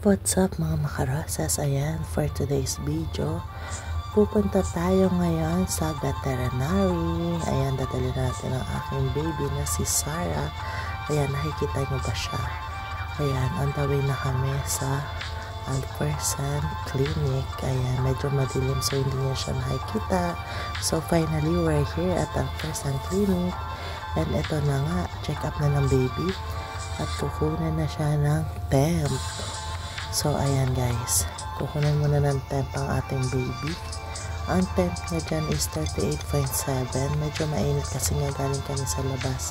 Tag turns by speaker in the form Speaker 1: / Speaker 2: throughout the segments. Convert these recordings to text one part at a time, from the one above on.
Speaker 1: What's up mga makarosas? Ayan, for today's video, pupunta tayo ngayon sa veterinary. Ayan, dadali natin ang aking baby na si Sarah. Ayan, nakikita nyo ba siya? Ayan, on the way na kami sa Alpersan Clinic. Ayan, medyo madilim so hindi niya siya nakikita. So finally, we're here at Alpersan Clinic. And ito na nga, check up na ng baby. At kukunan na siya ng temp. So, ayan guys. Kukunan muna ng temp ang ating baby. Ang temp niya dyan is 38.7. Medyo mainit kasi nga galing kami sa labas.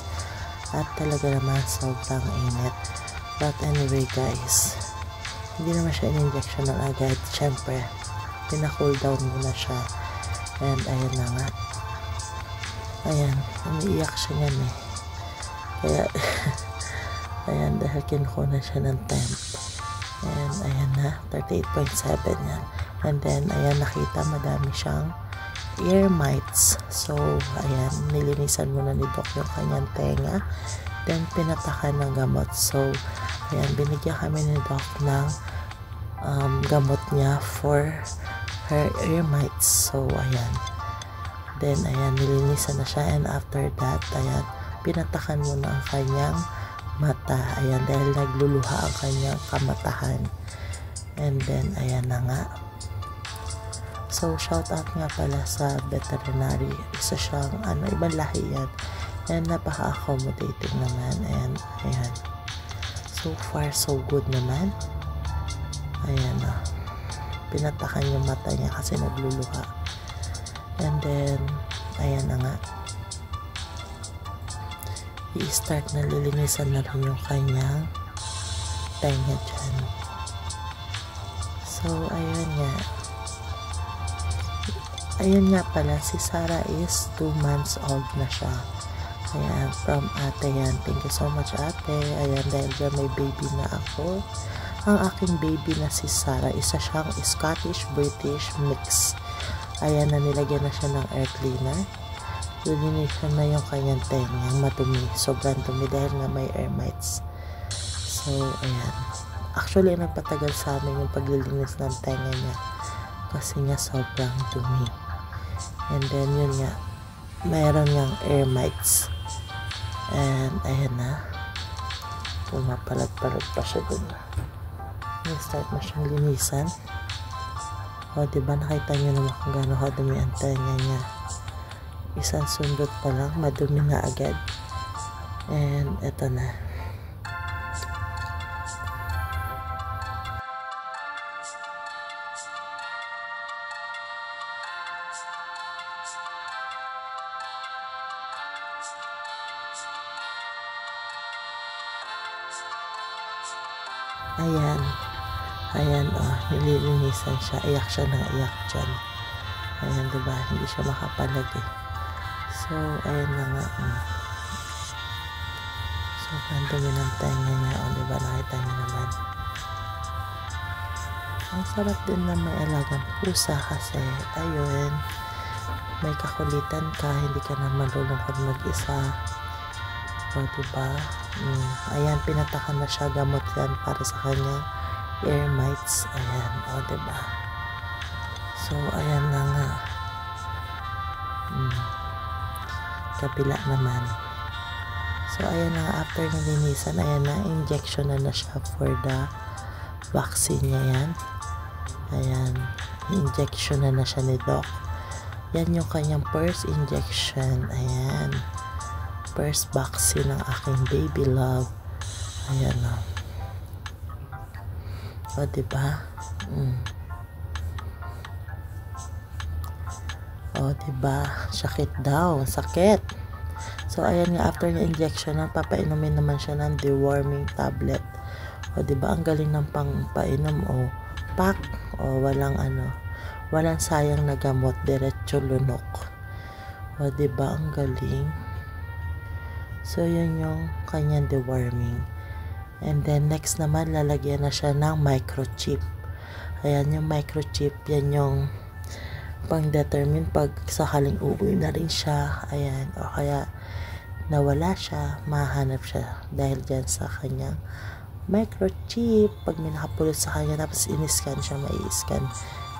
Speaker 1: At talaga naman sobrang init. But anyway guys, hindi naman siya in-injection ng agad. Siyempre, pina-cool down muna siya. And ayan na nga. Ayan, umiiyak siya nga eh. Kaya, ayan, dahil kinukunan siya ng temp. And ayan na, 38.7 yan. And then, ayan, nakita, madami siyang ear mites. So, ayan, nilinisan muna ni Doc yung kanyang tenga. Then, pinatakan ng gamot. So, ayan, binigyan kami ni Doc ng gamot niya for her ear mites. So, ayan. Then, ayan, nilinisan na siya. And after that, ayan, pinatakan muna ang kanyang mata. Ayan, dahil nagluluha ang kanyang kamatahan. And then, ayan na nga. So, shout out nga pala sa veterinary. Isa siyang, ibang lahi yan. And napaka-accommodating naman. And, ayan. So far, so good naman. Ayan na. Pinatakan yung mata niya kasi nagluluha. And then, ayan na nga. I-start na lilinisan na rin yung kanyang tenga dyan. So, ayan nga. Ayan nga pala, si Sarah is 2 months old na siya. Ayan, from ate yan. Thank you so much ate. Ayan, dahil dyan may baby na ako. Ang aking baby na si Sarah, isa siyang Scottish-British mix. Ayan, na nilagyan na siya ng air cleaner. Lilinisan na yung kanyang tengang madumi. Sobrang dumi dahil nga may air mites. So, ayan. Actually, nagpatagal sa amin yung paglilinis ng tenga niya. Kasi nga sobrang dumi. And then, yun nga. Mayroon niyang air mites. And, ayan na. Pumapalag-palag pa siya dun. Start na siyang linisan. O, diba? Nakita niyo naman kung gano'n kadumi ang tenga niya. Isang sundot pa lang, madumi na agad. And eto na. Ayan. Ayan, oh, nililinisan siya. Iyak siya ng iyak dyan. Ayan, diba? Hindi siya makapalag eh. So, ayan na nga. So, ang dumi ng tenga niya. O, diba? Nakita niyo naman. Ang sarap din na may alagang pusa kasi, ayun, may kakulitan ka. Hindi ka na malulungkot mag-isa. O, diba? Ayan, pinatakan na siya. Gamot yan para sa kanya ear mites. Ayan. O, diba? So, ayan na nga. Kabila naman. So, ayan na, after nilinisan, ayan na, injection na siya for the vaccine niya yan. Ayan, injection na siya ni Doc. Yan yung kanyang first injection. Ayan, first vaccine ng aking baby love. Ayan o. O, diba? O, diba? Sakit daw. Sakit. So, ayan nga, after ng injection, papainumin naman siya ng deworming tablet. O, diba? Ang galing ng pangpainom. O, pack. O, walang sayang na gamot. Diretso lunok. O, diba? Ang galing. So, yun yung kanyang deworming. And then, next naman, lalagyan na siya ng microchip. Ayan, yung microchip, yan yung pang-determine pag sakaling uuwi na rin siya, ayan, o kaya nawala siya, mahanap siya dahil dyan sa kanyang microchip. Pag may nakapulot sa kanya, tapos in-scan siya, mai-scan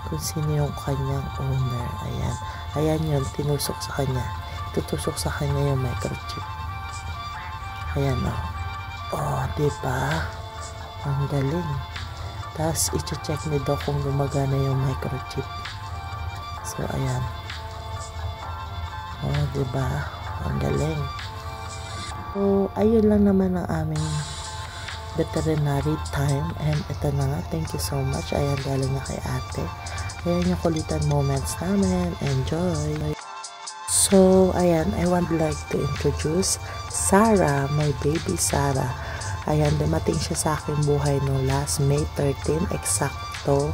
Speaker 1: kung sino yung kanyang owner. Ayan. Ayan yun, tinusok sa kanya. Tutusok sa kanya yung microchip. Ayan o. Oh, diba? Ang galing. Tapos, i-check ni Doc kung gumagana yung microchip. So, ayan. Oh, diba? Ang galing. So, ayun lang naman ang aming veterinary time. And ito na nga. Thank you so much. Ayan, galing na kay ate. Ayan yung kulitan moments namin. Enjoy! So, ayan, I would like to introduce Sarah, my baby Sarah. Ayan, dumating siya sa aking buhay no last May 13, eksakto.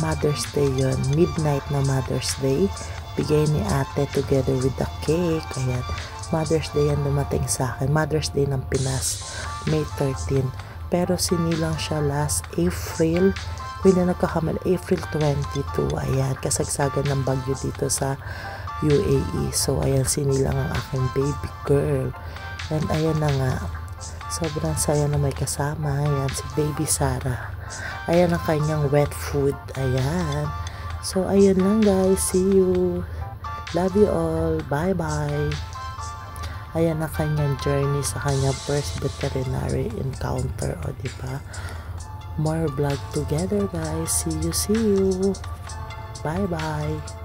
Speaker 1: Mother's Day yun, midnight na Mother's Day. Bigay ni ate together with the cake. Ayan, Mother's Day yan dumating sa akin. Mother's Day ng Pinas, May 13. Pero sinilang siya last April. Hindi na nagkakamali, April 22. Ayan, kasagsagan ng bagyo dito sa UAE. So, ayan, sinilang ang aking baby girl. And ayan na nga. Sobrang saya na may kasama. Ayan, si baby Sarah. Ayan ang kanyang wet food. Ayan. So, ayun lang guys. See you. Love you all. Bye-bye. Ayan ang kanyang journey sa kanyang first veterinary encounter. O, diba? More vlog together guys. See you, see you. Bye-bye.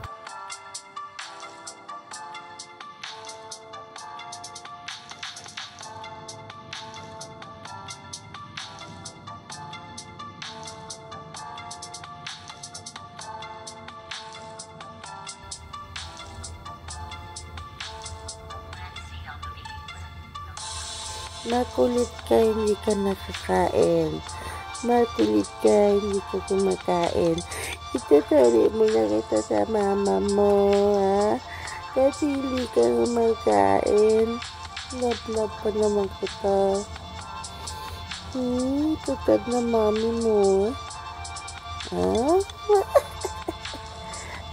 Speaker 2: Makulit ka, hindi ka nakakain. Makulit ka, hindi ka kumakain. Itutuli mo na kita sa mama mo, ha? Kasi hindi ka kumakain. Love pa naman kita. Tutad na mami mo.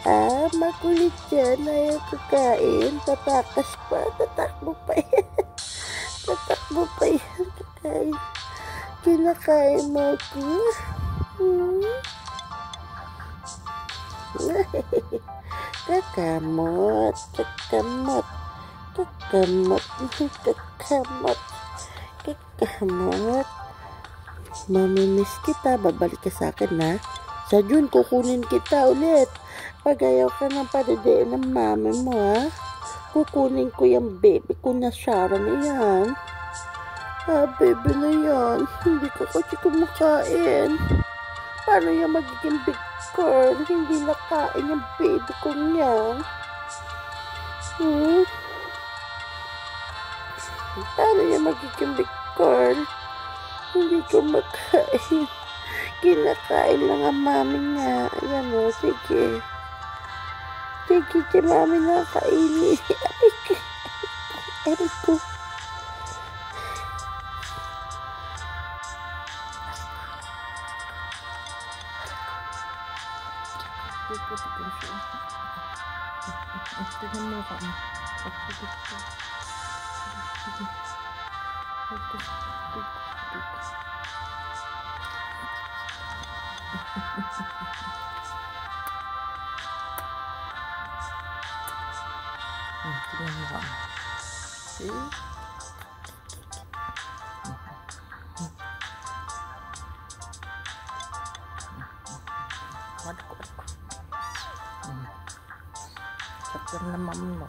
Speaker 2: Ha? Makulit yan. Ayaw kakain. Tatakas pa. Tatakbo pa yan. Tatakbo pa yan. Kakain. Kinakain mo ko. Kakamot. Kakamot. Kakamot. Kakamot. Kakamot. Mamimiss kita. Babalik ka sa akin, ha? Sa June, kukunin kita ulit. Pag ayaw ka ng padidiin ng mami mo, ha? Kukunin ko yung baby ko na Sarah na yan. Baby na yan. Hindi ko kasi kumakain. Paano yung magiging big girl? Hindi nakain yung baby ko niya. Paano yung magiging big girl? Hindi ko makain. Kinakain lang ang mami niya. Ayan o, sige. Sige, si mami nakakainin. Aray ko. Tignan mo ka mo. Tignan mo ka mo. See? Aduh. Sakit na mami mo.